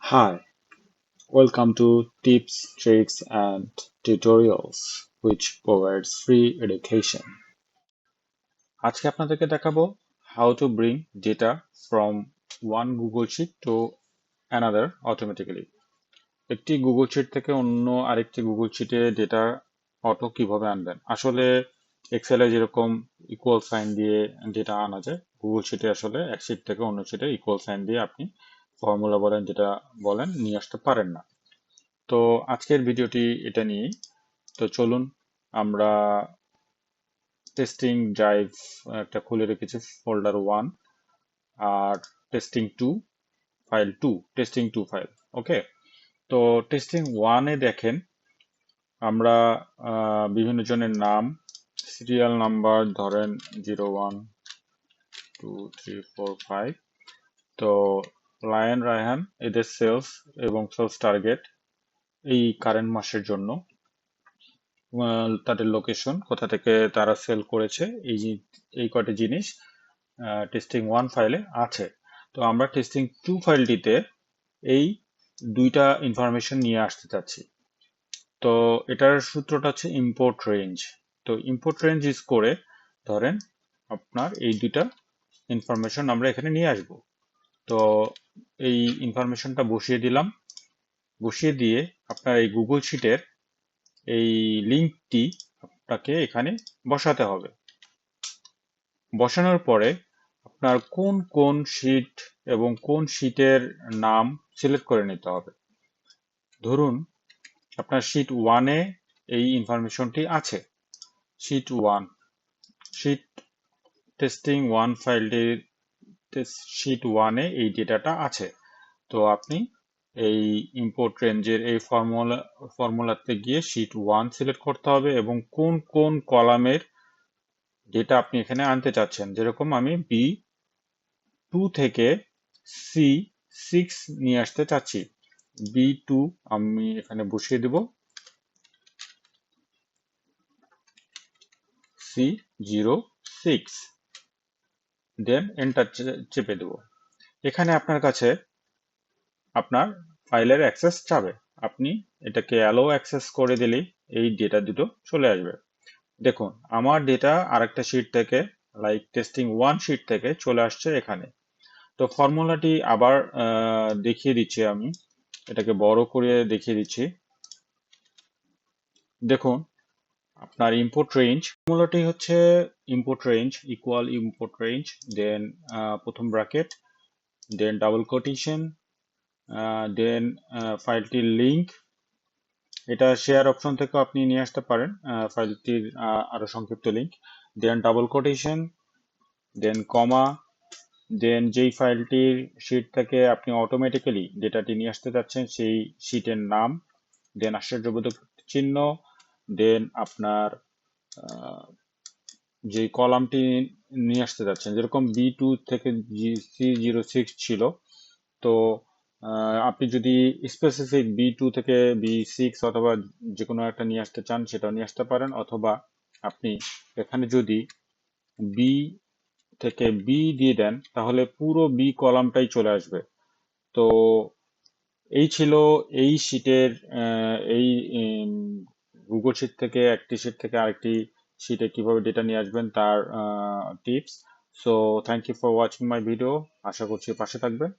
Hi, welcome to Tips, Tricks, and Tutorials, which provides free education. আজকে আপনাদেরকে দেখাবো how to bring data from one Google Sheet to another automatically. একটি Google sheet থেকে অন্য আরেকটি Google শিটে data auto কিভাবে আনবেন। আসলে এক্সেলে যেরকম ইকুয়াল সাইন দিয়ে ডেটা আনা যায়, গুগল শিটে আসলে এক শিট থেকে অন্য শিটে ইকুয়াল সাইন দিয়ে আপনি ফর্মুলা বলেন যেটা বলেন নিয়ে আসতে পারেন না। তো আজকের ভিডিওটি এটা নিয়েই। তো চলুন আমরা টেস্টিং ড্রাইভ একটা খুলে রেখেছি, ফোল্ডার 1 আর টেস্টিং টু ফাইল। ওকে, তো টেস্টিং 1-এ দেখেন আমরা বিভিন্ন জনের নাম, সিরিয়াল নাম্বার ধরেন 012345, তো লায়ন রায়হান এদের সেলস এবং সেলস টার্গেট এই কারেন্ট মাসের জন্য, তাদের লোকেশন কোথা থেকে তারা সেল করেছে, এই কয়টি জিনিস টেস্টিং 1 ফাইলে আছে। তো আমরা টেস্টিং 2 ফাইলটিতে এই দুইটা ইনফরমেশন নিয়ে আসতে চাচ্ছি। তো এটার সূত্রটা হচ্ছে ইম্পোর্ট রেঞ্জ। তো ইম্পোর্ট রেঞ্জ ইউজ করে ধরেন আপনার এই দুইটা ইনফরমেশন আমরা এখানে নিয়ে আসব। তো এই ইনফরমেশনটা বসিয়ে দিলাম, বসিয়ে দিয়ে আপনার এই গুগল শিটের এই লিঙ্কটি আপনাকে এখানে বসাতে হবে। বসানোর পরে আপনার কোন কোন শিট এবং কোন শিটের নাম সিলেক্ট করে নিতে হবে। ধরুন আপনার শিট 1-এ এই ইনফরমেশনটি আছে। শিট টেস্টিং 1 ফাইলটির শিট 1-এ এই ডেটাটা আছে। তো আপনি এই ইম্পোর্ট রেঞ্জের এই ফর্মুলাতে গিয়ে শিট 1 সিলেক্ট করতে হবে এবং কোন কোন কলামের ডেটা আপনি এখানে আনতে চাচ্ছেন। যেরকম আমি B2 থেকে C6 নিয়ে আসতে চাচ্ছি। B2 আমি এখানে বসিয়ে দেব, C06, দেন এন্টার চেপে দেব। এখানে আপনার কাছে আপনার ফাইলের অ্যাক্সেস চাবে, আপনি এটাকে অ্যালো অ্যাক্সেস করে দিলেই এই ডেটা দুটো চলে আসবে। দেখুন আমার ডেটা আরেকটা শিট থেকে, লাইক টেস্টিং 1 শিট থেকে চলে আসছে এখানে। তো ফর্মুলাটি আবার দেখিয়ে দিচ্ছি, আমি এটাকে বড় করে দেখিয়ে দিচ্ছি। দেখুন আপনার ইম্পোর্ট রেঞ্জ ফর্মুলাটি হচ্ছে import range equal import range, then প্রথম bracket, then double quotation, then ফাইলটির লিংক। এটা শেয়ার অপশন থেকে আপনি নিয়ে আসতে পারেন ফাইলটির আরো সংক্ষিপ্ত link, then double quotation, then comma, then যেই ফাইলটির শিট থেকে আপনি অটোমেটিক্যালি ডেটাটি নিয়ে আসতে চাচ্ছেন সেই শিটের নাম, দেন আশ্চর্যবোধক চিহ্ন, দেন আপনার যে কলামটি নিয়ে আসতে যাচ্ছেন। যেরকম B2 থেকে C06 ছিল, তো আপনি যদি স্পেসিফিক B2 থেকে B6 অথবা যে কোনো একটা নিয়ে আসতে চান সেটাও নিয়ে আসতে পারেন, অথবা আপনি এখানে যদি বি থেকে বি দিয়ে দেন তাহলে পুরো বি কলামটাই চলে আসবে। তো এই ছিল এই শিটের এই গুগল শিট থেকে একটি শিট থেকে আরেকটি শিটে কিভাবে ডেটা নিয়ে আসবেন তার tips. So thank you for watching my video, আশা করছি পাশে থাকবেন।